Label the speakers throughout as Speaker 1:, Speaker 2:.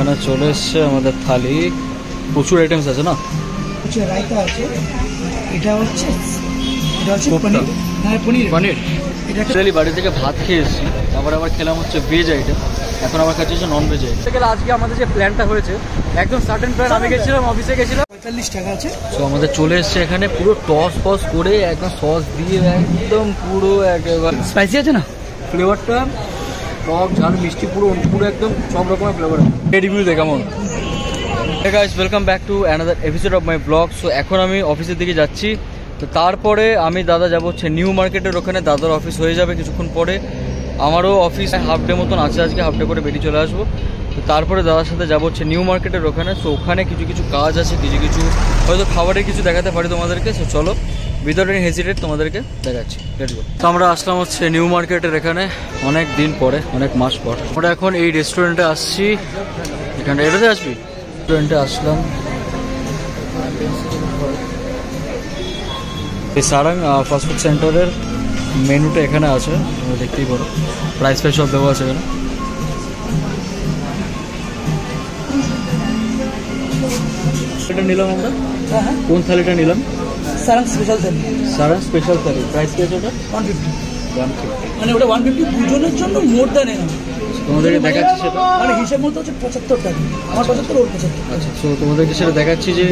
Speaker 1: এখানে চলে এসছে আমাদের থালি, প্রচুর আইটেমস আছে না,
Speaker 2: কিছু রায়তা আছে, এটা হচ্ছে পনির, হ্যাঁ পনির। এটা
Speaker 1: অ্যাকচুয়ালি বাড়ি থেকে ভাত খেয়ে এসেছি, তারপরে আবার খেলাম হচ্ছে ভেজ আইটেম, এখন আমার কাছে হচ্ছে নন ভেজ আইটেম। আজকে আমাদের যে প্ল্যানটা হয়েছে একদম সার্টেন প্ল্যান, আমি গেছিলাম অফিসে গেছিলাম,
Speaker 2: 45 টাকা আছে।
Speaker 1: তো আমাদের চলে এসছে এখানে পুরো টস ফস করে একদম সস দিয়ে একদম পুরো একেবারে
Speaker 2: স্পাইসি আছে না
Speaker 1: ফ্লেভারটা, টক ঝাল মিষ্টি পুরো পুরো একদম সব রকমের ফ্লেভার। রিভিউ দে কেমন? Hey guys, welcome back to another episode of my vlog. So এখন আমি অফিসের দিকে যাচ্ছি, তো তারপরে আমি দাদা যাবো হচ্ছে নিউ মার্কেটের ওখানে, দাদার অফিস হয়ে যাবে কিছুক্ষণ পরে, আমারও অফিস হাফ ডে মতন আছে আজকে, হাফ ডে করে বেরিয়ে চলে আসবো। তো তারপরে দাদার সাথে যাবো হচ্ছে নিউ মার্কেটের ওখানে। সো ওখানে কিছু কিছু কাজ আছে, কিছু হয়তো খাবারের কিছু দেখাতে পারি তোমাদেরকে। সো চলো ভিতরে হেজিটেট তোমাদেরকে দেখাচ্ছি। তো আমরা আসলাম হচ্ছে নিউ মার্কেটের এখানে অনেক দিন পরে, অনেক মাস পর। আমরা এখন এই রেস্টুরেন্টে আসছি, এখানে এটাতে আসবি রেস্টুরেন্টে আসলাম। এই সারাং ফাস্টফুড সেন্টারের মেনুটা এখানে আছে, দেখতেই পারো, প্রাইস ফাইস সব দেওয়া আছে এখানে। এটা নিলাম আমরা, কোন থালিটা নিলাম?
Speaker 2: সারাং স্পেশাল থালি।
Speaker 1: সারাং স্পেশাল থালি, প্রাইস কি আছে ওটা?
Speaker 2: 150, মানে ওটা 150 দুজনের জন্য, মোর দ্যান এনাফ।
Speaker 1: তোমাদেরকে দেখাচ্ছি সেটা,
Speaker 2: মানে হিসাব মতো হচ্ছে 75 টাকা, আমার 75 ওর 75।
Speaker 1: আচ্ছা, তো তোমাদেরকে সেটা দেখাচ্ছি যে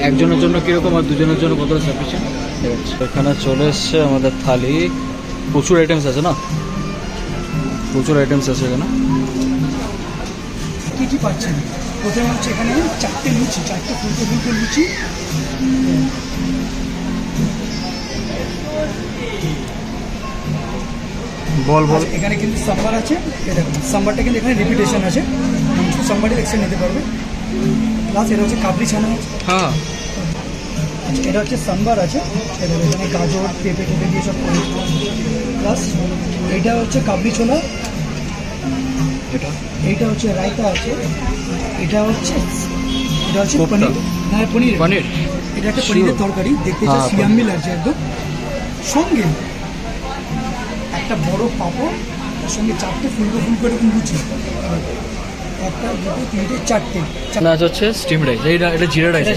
Speaker 1: একজনের জন্য কীরকম আর দুজনের জন্য কতটা সাফিসিয়েন্ট দেখাচ্ছি। এখানে চলে এসছে আমাদের থালি, প্রচুর আইটেমস আছে না, প্রচুর আইটেমস আছে এখানে।
Speaker 2: কী কী পাচ্ছেন? প্রথমে হচ্ছে এখানে 4টে লুচি, 4টে ফুলকো ফুলকো লুচি,
Speaker 1: বল বল।
Speaker 2: এখানে কিন্তু সাম্বার আছে, এটা সাম্বারটা কিন্তু এখানে রিপিটেশন আছে, সাম্বারটি এক্সট্রা নিতে পারবে। প্লাস এটা হচ্ছে কাবলি ছানা আছে,
Speaker 1: হ্যাঁ
Speaker 2: আচ্ছা এটা হচ্ছে সাম্বার আছে, এটা এখানে গাজর পেঁপে টেপে দিয়ে সব করে। প্লাস এইটা হচ্ছে কাবলি ছোলা, এইটা হচ্ছে রায়তা আছে, এটা হচ্ছে পনির, হ্যাঁ পনির। এটা একটা পনিরের তরকারি, দেখতে সিয়াম্মি লাগছে একদম। সঙ্গে একটা বড় পাঁপড়, তার সঙ্গে 4টে ফুলকো ফুলকো এরকম লুচি, একটা দুটো তিনটে চারটে।
Speaker 1: নাচ হচ্ছে স্টিম রাইস, এটা জিরা রাইস,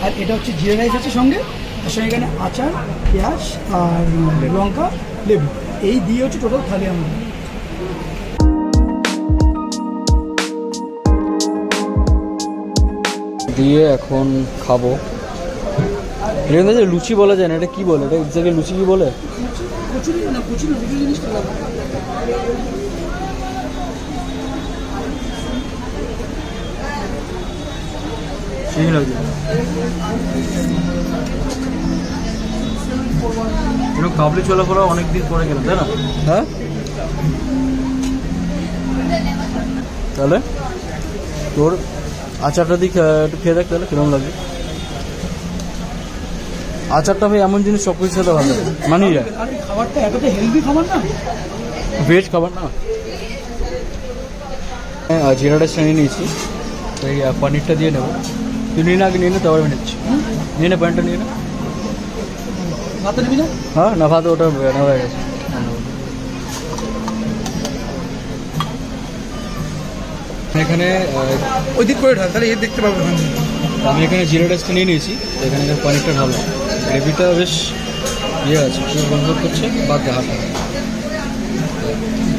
Speaker 2: আর এটা হচ্ছে জিরা রাইস আছে সঙ্গে, তার সঙ্গে এখানে আচার, পেঁয়াজ আর লঙ্কা, লেবু, এই দিয়ে হচ্ছে টোটাল থালি আমাদের।
Speaker 1: দিয়ে এখন খাবো। এখানে যে লুচি বলা যায় না, এটা কি বলে? এটা এক্স্যাক্টলি লুচি কি বলে?
Speaker 2: কচুরি না, কচুরি দুটো জিনিসটা আলাদা।
Speaker 1: ঠিক লাগছে, এরকম কাবলি ছোলা ফোলা অনেকদিন পরে গেলাম, তাই না? হ্যাঁ, তাহলে তোর আচারটা দিক একটু খেয়ে দেখ, তাহলে কিরকম লাগবে? আচারটা ভাই এমন জিনিস সব কিছুর সাথে ভালো লাগে, মানি যায়।
Speaker 2: আর খাবারটা এতটা হেলদি খাবার না,
Speaker 1: ভেজ খাবার না। হ্যাঁ, জিরা রাইসটা নিয়ে নিয়েছি, তো এই পনিরটা দিয়ে নেবো। তুই নিয়ে না, আগে নিয়ে নে, তারপরে আমি নিচ্ছি। নিয়ে নে, পনিরটা নিয়ে নে।
Speaker 2: ভাত নিবি না?
Speaker 1: হ্যাঁ না, ভাত ওটা নেওয়া হয়ে গেছে। এখানে
Speaker 2: ওই দিক করে ঢাল, তাহলে এর দেখতে পাবো।
Speaker 1: আমি এখানে জিরা রাইসটা নিয়ে নিয়েছি, তো এখানে পনিরটা ভালো, গ্রেভিটা বেশ ইয়ে আছে, খুব বন্ধ করছে বা হালকা।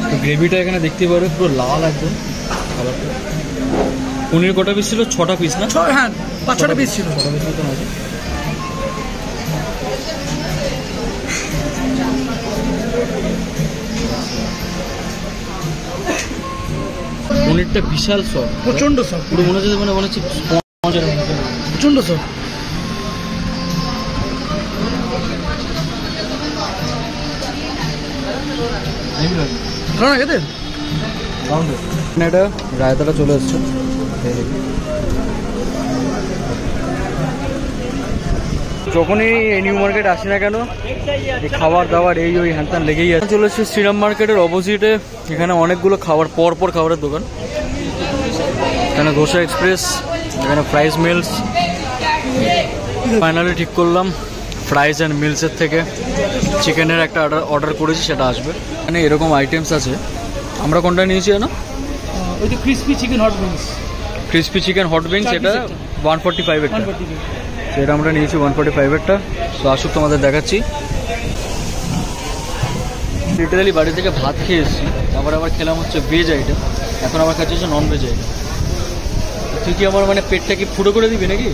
Speaker 1: তো গ্রেভিটা এখানে দেখতে পারবে পুরো লাল একদম খাবারটা। পনির কটা পিস ছিল? 6টা পিস না?
Speaker 2: হ্যাঁ 5-6টা পিস ছিল,
Speaker 1: 6টা পিস মতন আছে। পনিরটা বিশাল সফট,
Speaker 2: প্রচন্ড সফট,
Speaker 1: পুরো মনে হচ্ছে মনে হচ্ছে
Speaker 2: প্রচন্ড সফট। ভালো না খেতে?
Speaker 1: এটা রায়তাটা চলে এসছে। যখনই এই নিউ মার্কেট আসি না কেন, এই খাবার দাবার এই ওই হ্যান লেগেই আছে। চলে এসেছি শ্রীরাম মার্কেটের অপোজিটে, এখানে অনেকগুলো খাবার, পর খাবারের দোকান। এখানে ধোসা এক্সপ্রেস, এখানে ফ্রাইস মিলস। ফাইনালি ঠিক করলাম ফ্রাইস অ্যান্ড মিলসের থেকে চিকেনের একটা অর্ডার করেছি, সেটা আসবে। এখানে এরকম আইটেমস আছে। আমরা কোনটা নিয়েছি না?
Speaker 2: ওই যে crispy chicken hot wings.
Speaker 1: Crispy chicken hot wings, এটা 145 এর, এটা আমরা নিয়েছি 145 এরটা। তো আসুক তোমাদের দেখাচ্ছি। লিটারালি বাড়ি থেকে ভাত খেয়ে এসেছি, আবার খেলাম হচ্ছে ভেজ আইটেম, এখন আমার কাছে হচ্ছে নন ভেজ আইটেম। তুই কি আমার মানে পেটটা কি ফুটো করে দিবি নাকি?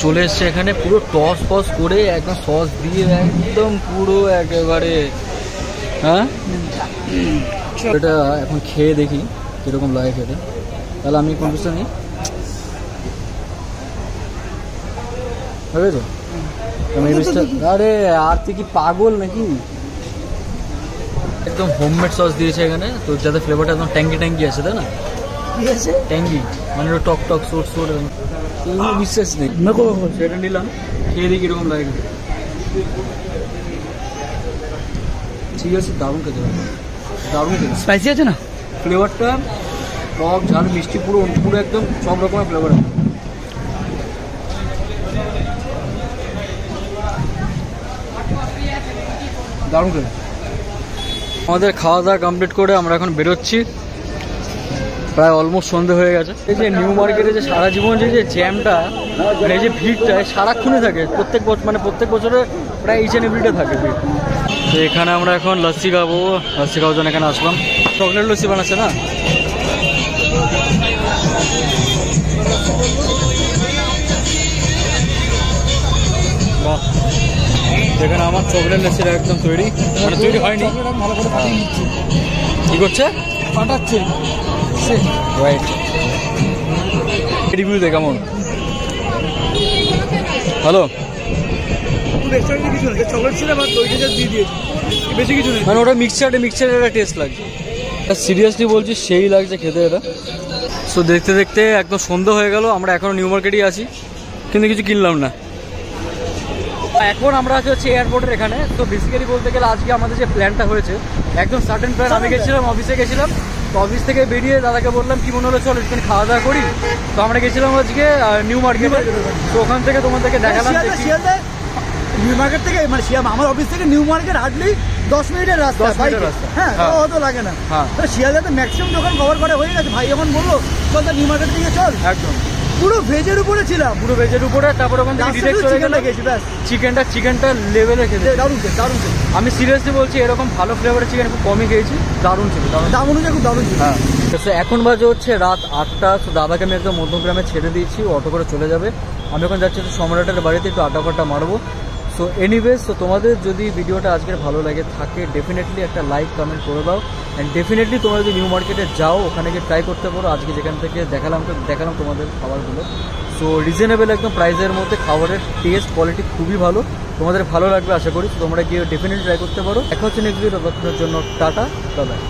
Speaker 1: চলে এসছে এখানে পুরো টস ফস করে একদম সস দিয়ে একদম পুরো একেবারে। হ্যাঁ, এটা এখন খেয়ে দেখি কিরকম লাগে খেতে, তাহলে আমি কনফিউশন নিই। হবে তো? আরে আর তুই কি পাগল নাকি? একদম হোমমেড সস দিয়েছে এখানে, তো যাতে ফ্লেভারটা একদম ট্যাঙ্কি ট্যাঙ্কি আছে, তাই না? ট্যাঙ্কি মানে টক টক সোর সোর, বিশ্বাস নেই। সেটা নিলাম, খেয়ে দিই কিরকম লাগে। ঠিক আছে, দারুণ খেতে হবে, দারুণ খেতে।
Speaker 2: স্পাইসি আছে না
Speaker 1: ফ্লেভারটা? টক ঝাল মিষ্টি পুরো পুরো একদম সব রকমের ফ্লেভার আছে। দারুণ খেতে। আমাদের খাওয়া দাওয়া কমপ্লিট করে আমরা এখন বেরোচ্ছি, প্রায় অলমোস্ট সন্ধে হয়ে গেছে। এই যে নিউ মার্কেটে যে সারা জীবন যে জ্যামটা, মানে এই যে ভিড়টা সারাক্ষণই থাকে, প্রত্যেক বছরে প্রায় এইচ এন্ড এভরিডে থাকে ভিড়। তো এখানে আমরা এখন লস্যি খাবো, লস্যি খাওয়ার জন্য এখানে আসলাম। চকলেট লস্যি বানাচ্ছে না? বাহ, এখানে আমার চকলেট লস্যিটা একদম তৈরি, মানে তৈরি হয়নি,
Speaker 2: ভালো করে ফাটিয়ে নিচ্ছি।
Speaker 1: কি করছে?
Speaker 2: ফাটাচ্ছে।
Speaker 1: রাইট, রিভিউ দে কেমন? হ্যালো,
Speaker 2: চকলেট ছিল বা দইটা দিয়ে দিয়েছি, বেশি কিছু নেই।
Speaker 1: মানে ওটা মিক্সচারের একটা টেস্ট লাগছে, সিরিয়াসলি বলছি সেই লাগছে খেতে এটা। সো দেখতে দেখতে একদম সন্ধ্যা হয়ে গেল, আমরা এখনো নিউ মার্কেটেই আছি কিন্তু কিছু কিনলাম না। এখন আমরা আছি হচ্ছে এয়ারপোর্টের এখানে। তো বেসিক্যালি বলতে গেলে আজকে আমাদের যে প্ল্যানটা হয়েছে একদম সার্টেন প্ল্যান। আমি গেছিলাম অফিসে, গেছিলাম তো অফিস থেকে বেরিয়ে দাদাকে বললাম কি মনে হলো চল একটু খাওয়া দাওয়া করি। তো আমরা গেছিলাম আজকে নিউ মার্কেটে, তো ওখান থেকে তোমাদেরকে দেখালাম।
Speaker 2: নিউ মার্কেট থেকে মানে আমার অফিস থেকে নিউ মার্কেট হার্ডলি 10 মিনিটের রাস্তা। হ্যাঁ, অত লাগে না। শিয়ালদাতে ম্যাক্সিমাম দোকান কভার করে হয়ে গেছে। ভাই যখন বললো চল তা নিউ মার্কেট থেকে চল, একদম পুরো ভেজের উপরে ছিলাম, পুরো ভেজের উপরে। তারপর ওখান থেকে ডিরেক্ট চলে গেল চিকেনটা লেভেলে খেতে দারুণ খেতে, দারুণ খেতে। আমি সিরিয়াসলি বলছি এরকম ভালো ফ্লেভারের চিকেন খুব কমই খেয়েছি, দারুণ ছিল, দাম অনুযায়ী খুব দারুণ ছিল। হ্যাঁ, তো এখন বাজে হচ্ছে রাত 8টা। তো দাদাকে আমি একদম মধ্যগ্রামে ছেড়ে দিয়েছি, অটো করে চলে যাবে। আমি এখন যাচ্ছি সম্রাটের বাড়িতে, একটু আটা মারবো। সো এনিওয়েজ, তো তোমাদের যদি ভিডিওটা আজকের ভালো লাগে থাকে ডেফিনেটলি একটা লাইক কমেন্ট করে দাও। অ্যান্ড ডেফিনেটলি তোমরা যদি নিউ মার্কেটে যাও ওখানে গিয়ে ট্রাই করতে পারো। আজকে যেখান থেকে দেখালাম তোমাদের খাবারগুলো, সো রিজনেবল একদম প্রাইসের মধ্যে, খাবারের টেস্ট কোয়ালিটি খুবই ভালো, তোমাদের ভালো লাগবে আশা করি। তোমরা গিয়ে ডেফিনেটলি ট্রাই করতে পারো। দেখা হচ্ছে নেক্সট ভিডিও, ততক্ষণের জন্য টাটা, বাই বাই।